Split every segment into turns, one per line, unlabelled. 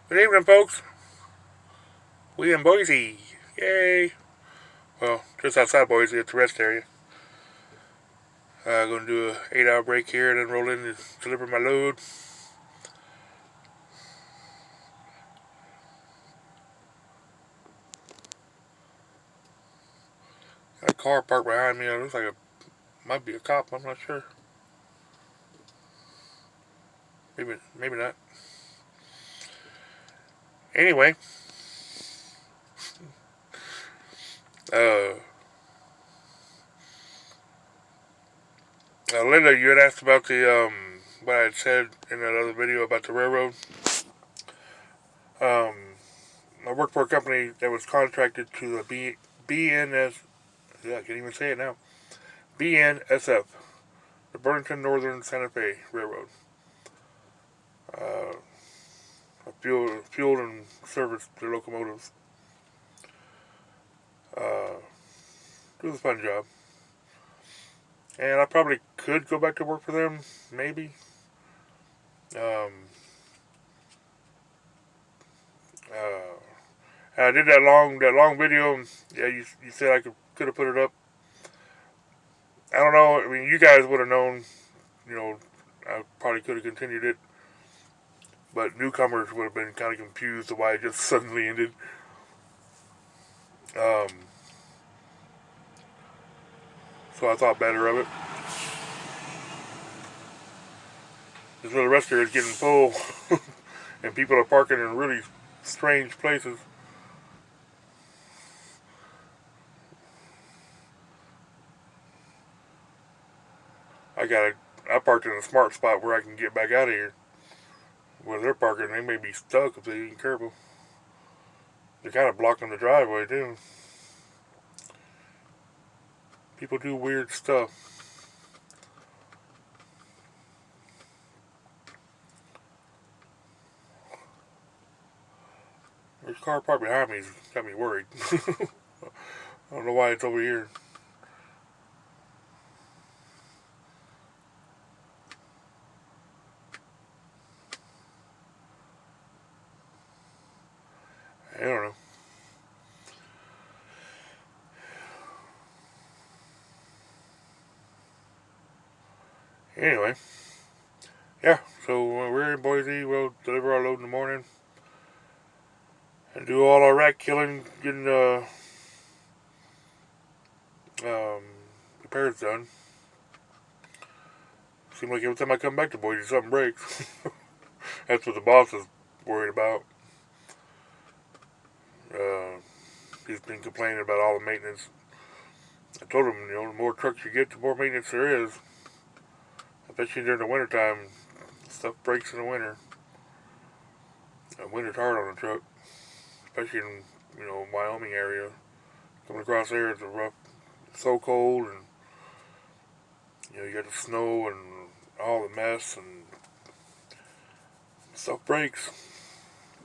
Good evening, folks. We in Boise. Yay. Well, just outside Boise at the rest area. Gonna do a 8 hour break here and then roll in and deliver my load. Got a car parked behind me. It looks like it might be a cop. I'm not sure. Maybe not. Anyway, uh, Linda, you had asked about the what I had said in that other video about the railroad. Um, I worked for a company that was contracted to the BNS. Yeah, I can't even say it now. BNSF, the Burlington Northern Santa Fe Railroad. Uh, fueled and serviced their locomotives. Uh, it was a fun job. And I probably could go back to work for them, maybe. Um, I did that long video. Yeah, you said I could have put it up. I don't know. I mean, you guys would have known. You know, I probably could have continued it, but newcomers would have been kind of confused of why it just suddenly ended. Um, so I thought better of it. This little restaurant is getting full, and people are parking in really strange places. I parked in a smart spot where I can get back out of here. Where they're parking, they may be stuck if they ain't careful. They're kind of blocking the driveway too. People do weird stuff. There's a car parked behind me got me worried. I don't know why it's over here. I don't know. Anyway, yeah. So we're in Boise. We'll deliver our load in the morning and do all our rat killing, getting um, repairs done. Seems like every time I come back to Boise, something breaks. That's what the boss is worried about. Uh, he's been complaining about all the maintenance. I told him, the more trucks you get, the more maintenance there is. Especially during the wintertime, stuff breaks in the winter. Winter's hard on a truck, especially in Wyoming area. Coming across there, it's rough. It's so cold, and you got the snow and all the mess, and stuff breaks.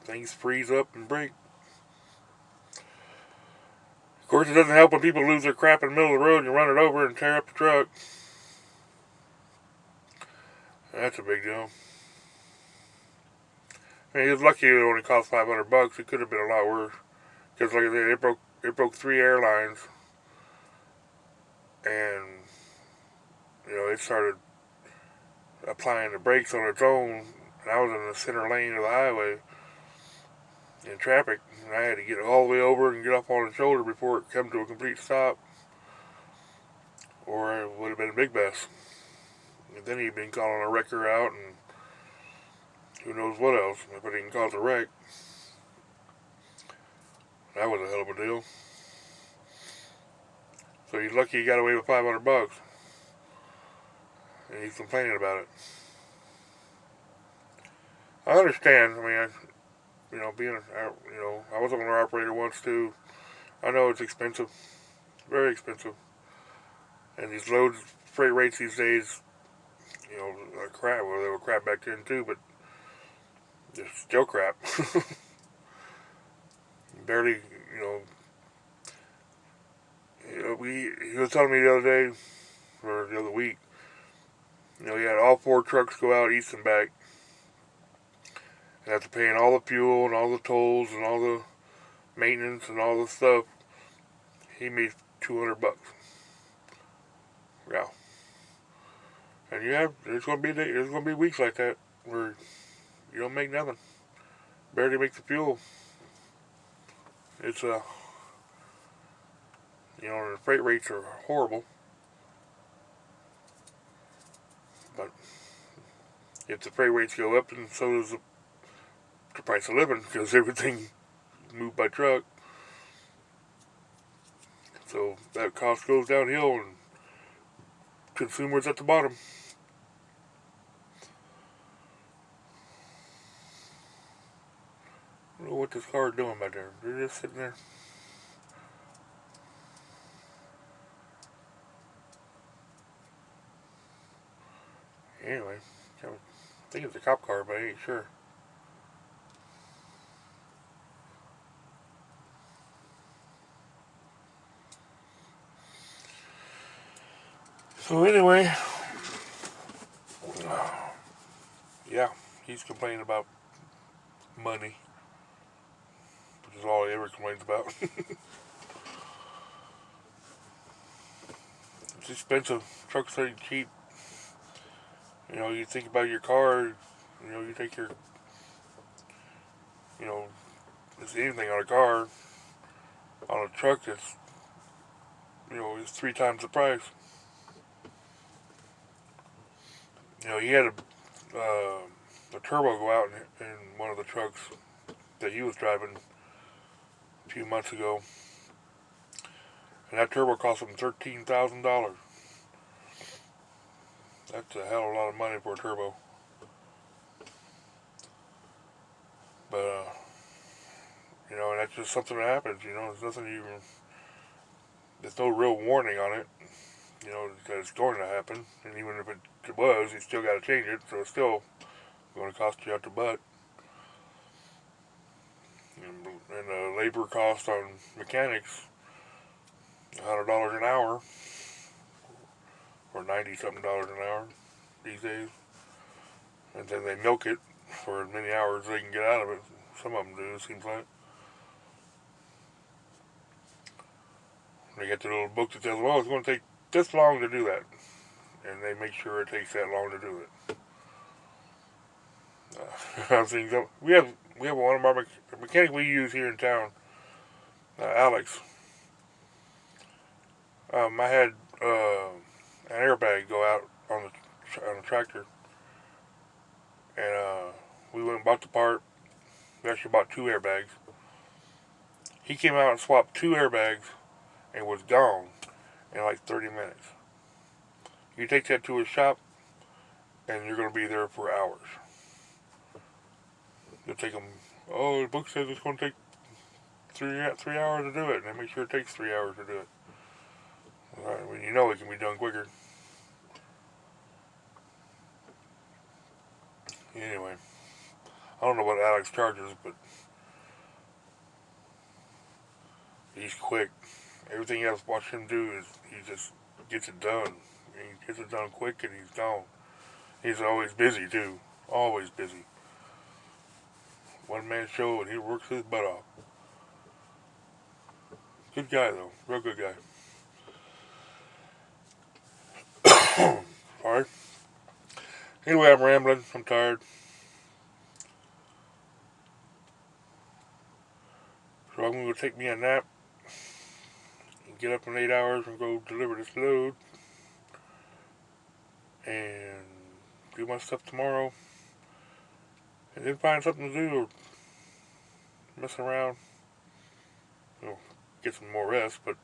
Things freeze up and break. Of course, it doesn't help when people lose their crap in the middle of the road and you run it over and tear up the truck. That's a big deal. I mean, he was lucky it only cost $500. It could have been a lot worse. Because, like I said, it broke 3 airlines, and it started applying the brakes on its own. And I was in the center lane of the highway in traffic, and I had to get all the way over and get up on the shoulder before it came to a complete stop, or it would have been a big mess. And then he'd been calling a wrecker out, and who knows what else if it didn't cause a wreck. That was a hell of a deal. So he's lucky he got away with $500, and he's complaining about it. I understand. I mean, I was an owner operator once too. I know it's expensive, very expensive, and these loads, freight rates these days, are crap. Well, they were crap back then too, but they're still crap. Barely, he was telling me the other day, or the other week, he had all 4 trucks go out east and back, And after paying all the fuel and all the tolls and all the maintenance and all the stuff, he made $200. Yeah. And there's gonna be weeks like that where you don't make nothing. Barely make the fuel. It's the freight rates are horrible. But if the freight rates go up, and so does the price of living, because everything moved by truck. So that cost goes downhill, and consumers at the bottom. I don't know what this car is doing back there. They're just sitting there. Anyway, I think it's a cop car, but I ain't sure. So anyway, yeah, he's complaining about money, which is all he ever complains about. It's expensive. Trucks ain't cheap. You think about your car. You take your, it's anything on a car. On a truck, it's 3 times the price. He had a turbo go out in one of the trucks that he was driving a few months ago, and that turbo cost him $13,000. That's a hell of a lot of money for a turbo. But and that's just something that happens. There's no real warning on it. That it's going to happen, and even if it was, you still got to change it, so it's still going to cost you out the butt. And the labor cost on mechanics, $100 an hour, or 90-something dollars an hour these days. And then they milk it for as many hours as they can get out of it. Some of them do, it seems like. They get the little book that tells them, it's going to take this long to do that. And they make sure it takes that long to do it. I'm seeing we have one of our mechanic we use here in town, Alex. I had an airbag go out on the tractor, and we went and bought the part. We actually bought 2 airbags. He came out and swapped 2 airbags and was gone in like 30 minutes. You take that to a shop, and you're going to be there for hours. You'll take them, the book says it's going to take 3 hours to do it, and they make sure it takes 3 hours to do it. Right, when it can be done quicker. Anyway, I don't know what Alex charges, but he's quick. Everything else, watch him do is he just gets it done. He gets it done quick, and he's gone. He's always busy too. Always busy. One man show, and he works his butt off. Good guy though, real good guy. Sorry. Anyway, I'm rambling. I'm tired. So I'm going to go take me a nap and get up in 8 hours and go deliver this load and do my stuff tomorrow, and then find something to do or mess around. Get some more rest, but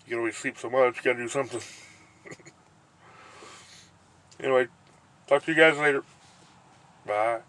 you can always sleep so much, you gotta do something. Anyway, talk to you guys later. Bye.